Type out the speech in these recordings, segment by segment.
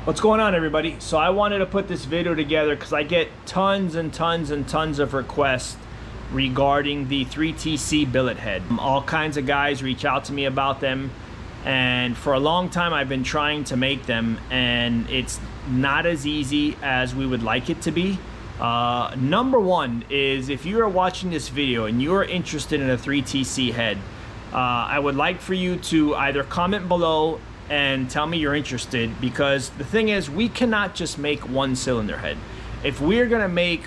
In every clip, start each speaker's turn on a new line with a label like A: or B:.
A: What's going on, everybody? So I wanted to put this video together because I get tons and tons and tons of requests regarding the 3TC billet head. All kinds of guys reach out to me about them, and for a long time I've been trying to make them, and it's not as easy as we would like it to be. Number one is, if you are watching this video and you are interested in a 3TC head, I would like for you to either comment below and tell me you're interested, because the thing is, we cannot just make one cylinder head. If we're gonna make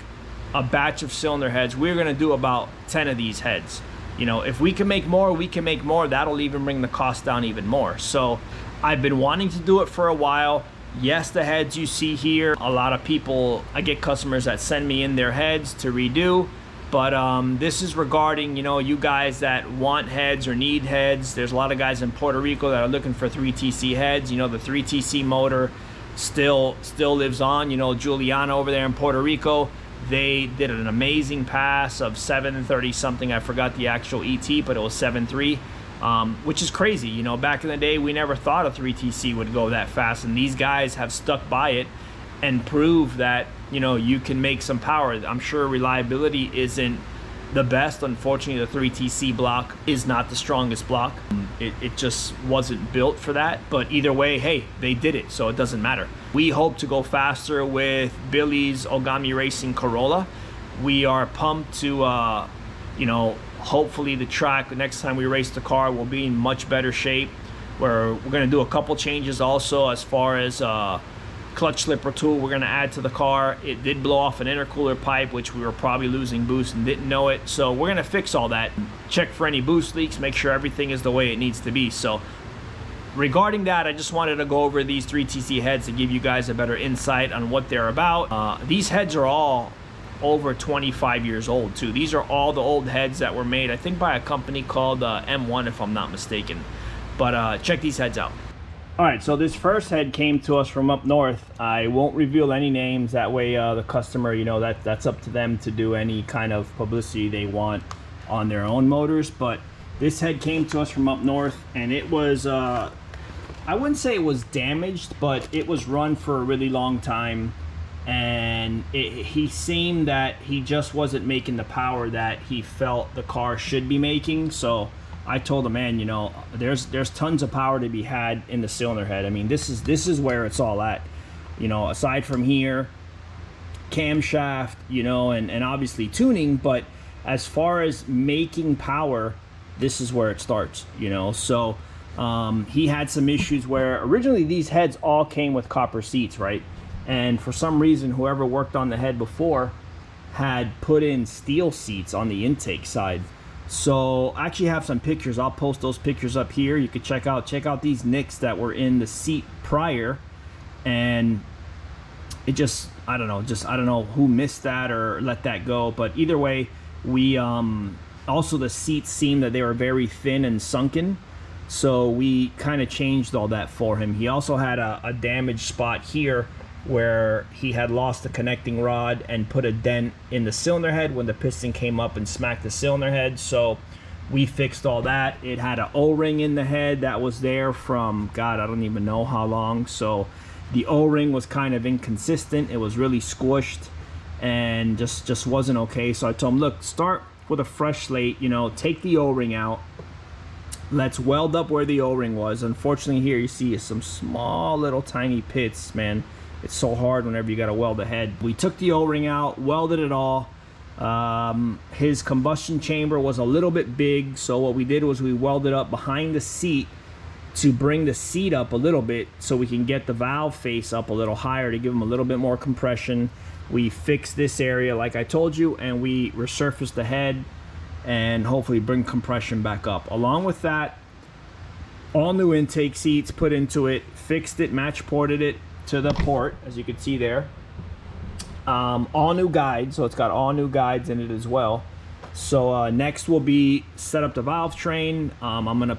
A: a batch of cylinder heads, we're gonna do about 10 of these heads. You know, if we can make more, we can make more. That'll even bring the cost down even more. So I've been wanting to do it for a while. Yes, the heads you see here, a lot of people, I get customers that send me in their heads to redo. But this is regarding, you know, you guys that want heads or need heads. There's a lot of guys in Puerto Rico that are looking for 3TC heads. You know, the 3TC motor still lives on. You know, Juliana over there in Puerto Rico, they did an amazing pass of 730 something. I forgot the actual ET, but it was 7.3, which is crazy. You know, back in the day, we never thought a 3TC would go that fast, and these guys have stuck by it and proved that, you know, you can make some power. I'm sure reliability isn't the best. Unfortunately, the 3TC block is not the strongest block. It just wasn't built for that. But either way, hey, they did it, so it doesn't matter. We hope to go faster with Billy's Ogami Racing Corolla. We are pumped to, you know, hopefully the track, the next time we race the car, will be in much better shape. We're going to do a couple changes also as far as clutch slipper tool we're going to add to the car. It did blow off an intercooler pipe, which we were probably losing boost and didn't know it. So we're going to fix all that, check for any boost leaks, make sure everything is the way it needs to be. So regarding that, I just wanted to go over these 3TC heads to give you guys a better insight on what they're about. These heads are all over 25 years old too. These are all the old heads that were made, I think, by a company called M1, if I'm not mistaken. But check these heads out. All right, so this first head came to us from up north. I won't reveal any names. That way the customer, you know, that's up to them to do any kind of publicity they want on their own motors. But this head came to us from up north, and it was, I wouldn't say it was damaged, but it was run for a really long time. And he seemed that he just wasn't making the power that he felt the car should be making. So I told him, man, you know, there's tons of power to be had in the cylinder head. I mean, this is where it's all at. You know, aside from here, camshaft, you know, and obviously tuning, but as far as making power, this is where it starts, you know. So he had some issues where originally these heads all came with copper seats, right? And for some reason, whoever worked on the head before had put in steel seats on the intake side. So I actually have some pictures. I'll post those pictures up here. You could check out these nicks that were in the seat prior, and it just, I don't know who missed that or let that go. But either way, we also, the seats seemed that they were very thin and sunken, so we kind of changed all that for him. He also had a damaged spot here where he had lost the connecting rod and put a dent in the cylinder head when the piston came up and smacked the cylinder head. So we fixed all that. It had an O-ring in the head that was there from, God, I don't even know how long. So the O-ring was kind of inconsistent. It was really squished and just wasn't okay. So I told him, look, start with a fresh slate, you know, take the O-ring out. Let's weld up where the O-ring was. Unfortunately, here you see some small little tiny pits, man. It's so hard whenever you got to weld a head. We took the O-ring out, welded it all. His combustion chamber was a little bit big, so what we did was we welded up behind the seat to bring the seat up a little bit so we can get the valve face up a little higher to give him a little bit more compression. We fixed this area like I told you, and we resurfaced the head and hopefully bring compression back up. Along with that, all new intake seats put into it, fixed it, match ported it to the port, as you can see there. All new guides, so it's got all new guides in it as well. So next will be set up the valve train. I'm gonna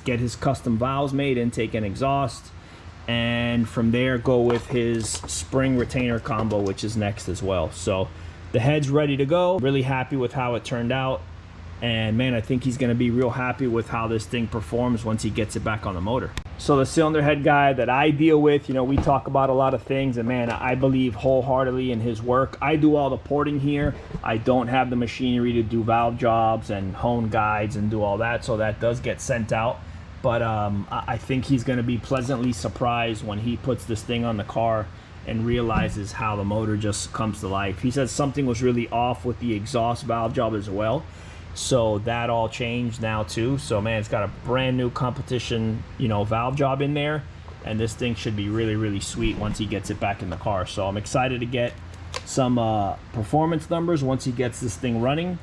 A: get his custom valves made, intake and exhaust, and from there go with his spring retainer combo, which is next as well. So the head's ready to go. Really happy with how it turned out. And man, I think he's gonna be real happy with how this thing performs once he gets it back on the motor. So the cylinder head guy that I deal with, you know, we talk about a lot of things, and man, I believe wholeheartedly in his work. I do all the porting here. I don't have the machinery to do valve jobs and hone guides and do all that, so that does get sent out. But I think he's going to be pleasantly surprised when he puts this thing on the car and realizes how the motor just comes to life. He says something was really off with the exhaust valve job as well. So that all changed now too. So man, it's got a brand new competition, you know, valve job in there, and this thing should be really, really sweet once he gets it back in the car. So I'm excited to get some performance numbers once he gets this thing running.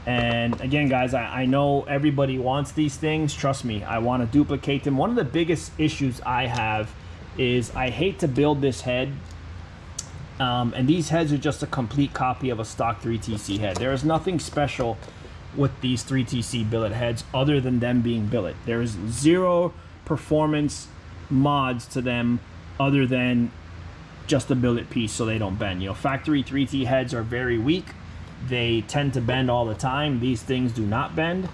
A: And again, guys, I know everybody wants these things. Trust me, I want to duplicate them. One of the biggest issues I have is I hate to build this head. And these heads are just a complete copy of a stock 3TC head. There is nothing special with these 3TC billet heads other than them being billet. There is zero performance mods to them other than just a billet piece so they don't bend. You know, factory 3T heads are very weak. They tend to bend all the time. These things do not bend.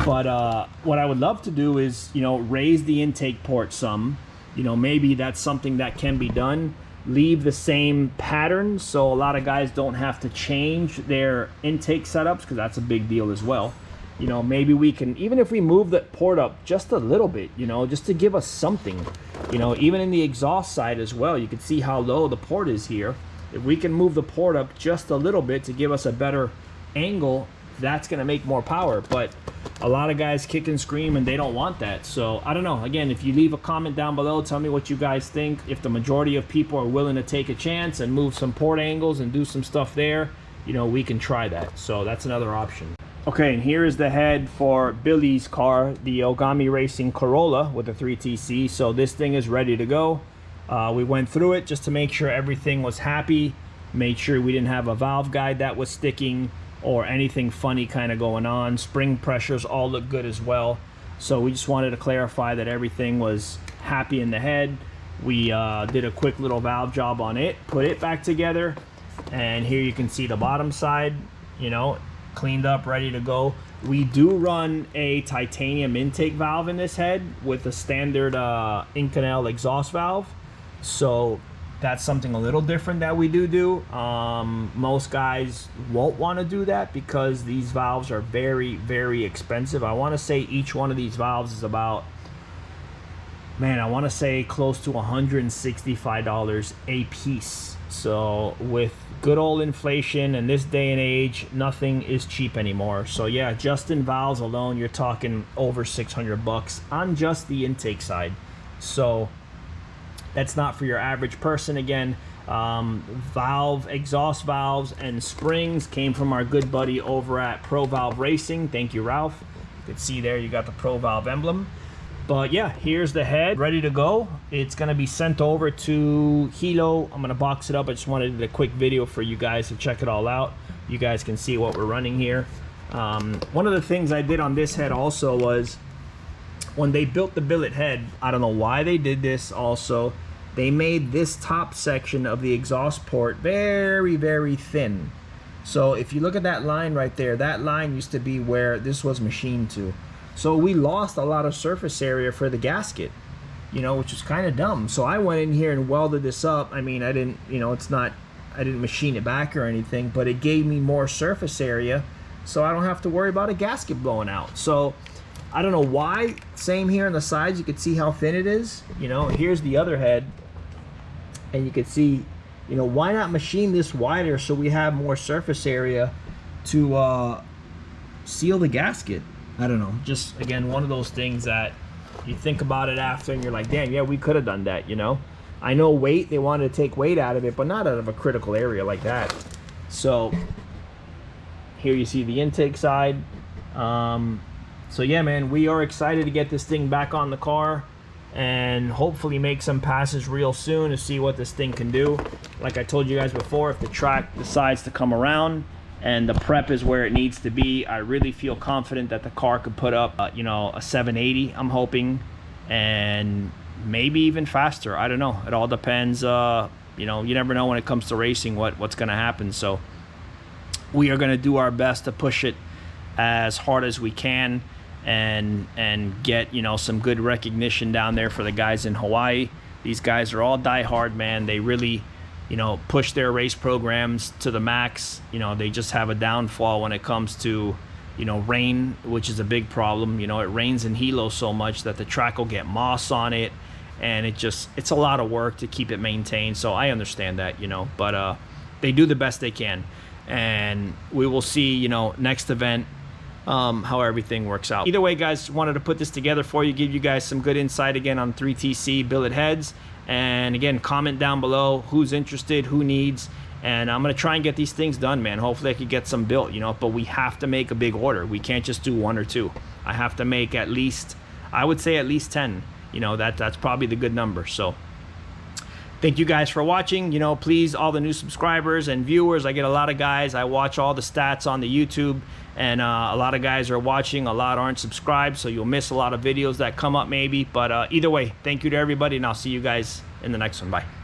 A: But what I would love to do is, you know, raise the intake port some. You know, maybe that's something that can be done. Leave the same pattern so a lot of guys don't have to change their intake setups, because that's a big deal as well. You know, maybe we can, even if we move the port up just a little bit, you know, just to give us something, you know, even in the exhaust side as well, you can see how low the port is here. If we can move the port up just a little bit to give us a better angle, that's going to make more power. But a lot of guys kick and scream and they don't want that. So I don't know. Again, if you leave a comment down below, tell me what you guys think. If the majority of people are willing to take a chance and move some port angles and do some stuff there, you know, we can try that. So that's another option. Okay, and here is the head for Billy's car, the Ogami Racing Corolla with the 3TC. So this thing is ready to go. We went through it just to make sure everything was happy, made sure we didn't have a valve guide that was sticking or anything funny kind of going on. Spring pressures all look good as well. So we just wanted to clarify that everything was happy in the head. We did a quick little valve job on it, put it back together, and here you can see the bottom side, you know, cleaned up, ready to go. We do run a titanium intake valve in this head with a standard Inconel exhaust valve. So that's something a little different that we do. Most guys won't want to do that because these valves are very, very expensive. I want to say each one of these valves is about, man, I want to say close to $165 a piece. So with good old inflation and this day and age, nothing is cheap anymore. So yeah, just in valves alone, you're talking over 600 bucks on just the intake side. So that's not for your average person. Again, exhaust valves and springs came from our good buddy over at Pro Valve Racing. Thank you, Ralph. You can see there you got the Pro Valve emblem. But yeah, here's the head ready to go. It's gonna be sent over to Hilo. I'm gonna box it up. I just wanted a quick video for you guys to check it all out. You guys can see what we're running here. One of the things I did on this head also was, when they built the billet head, I don't know why they did this also, they made this top section of the exhaust port very, very thin. So if you look at that line right there, that line used to be where this was machined to. So we lost a lot of surface area for the gasket, you know, which is kind of dumb. So I went in here and welded this up. I mean, I didn't, you know, I didn't machine it back or anything, but it gave me more surface area so I don't have to worry about a gasket blowing out. So I don't know why. Same here on the sides, you can see how thin it is. You know, here's the other head, and you can see, you know, why not machine this wider so we have more surface area to seal the gasket? I don't know, just again, one of those things that you think about it after and you're like, damn, yeah, we could have done that, you know. I know weight, they wanted to take weight out of it, but not out of a critical area like that. So here you see the intake side. So yeah, man, we are excited to get this thing back on the car and hopefully make some passes real soon to see what this thing can do. Like I told you guys before, if the track decides to come around and the prep is where it needs to be, I really feel confident that the car could put up, you know, a 780, I'm hoping, and maybe even faster. I don't know. It all depends. You know, you never know when it comes to racing what's going to happen. So we are going to do our best to push it as hard as we can. and get, you know, some good recognition down there for the guys in Hawaii. These guys are all die-hard, man. They really, you know, push their race programs to the max. You know, they just have a downfall when it comes to, you know, rain, which is a big problem. You know, it rains in Hilo so much that the track will get moss on it, and it's a lot of work to keep it maintained. So I understand that, you know, but they do the best they can, and we will see, you know, next event how everything works out. Either way, guys, wanted to put this together for you, give you guys some good insight again on 3TC billet heads. And again, comment down below who's interested, who needs, and I'm gonna try and get these things done, man. Hopefully I could get some built, you know, but we have to make a big order. We can't just do 1 or 2. I have to make at least, I would say at least 10. You know, that's probably the good number. So thank you guys for watching. You know, please, all the new subscribers and viewers, I get a lot of guys, I watch all the stats on the YouTube, and a lot of guys are watching, a lot aren't subscribed, so you'll miss a lot of videos that come up maybe. But either way, thank you to everybody, and I'll see you guys in the next one. Bye.